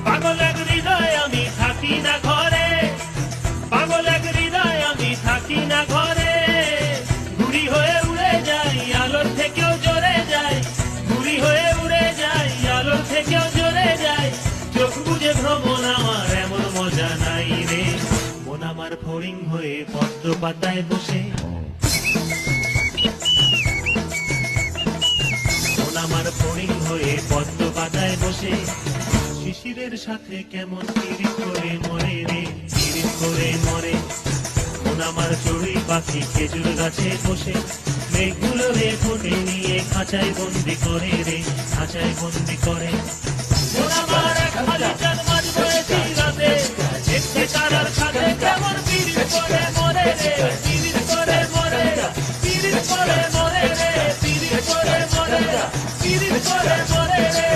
পাগল এক হৃদয় আমি থাকি না ঘরে, পাগল এক হৃদয় আমি থাকি না ঘরে, ঘুড়ি হয়ে উড়ে যাই আলোর থেকেও জোরে যাই, ঘুড়ি হয়ে উড়ে যাই আলোর থেকেও জোরে যাই, চোখ বুঝে ভ্রমণ আমার এমন মজা নাই রে, মন আমার ফড়িং হয়ে পদ্ম পাতায় বসে, মন আমার ফড়িং হয়ে পদ্ম পাতায় বসে, শিশিরের সাথে কেমন পিরিত করে মরে রে, পিরিত করে মরে, মন আমার চড়ুই পাখি খেজুর গাছে বসে, মেঘগুলো রে ফোটে নিয়ে খাঁচায় বন্দি করে রে, খাঁচায় বন্দি করে, মন আমার এক খালি চাঁদ মাঝ বয়েছি রাতে, একটি তারার সাথে কেমন পিরিত করে মরে রে, পিরিত করে মরে, পিরিত করে মরে রে, পিরিত করে মরে, পিরিত করে মরে রে।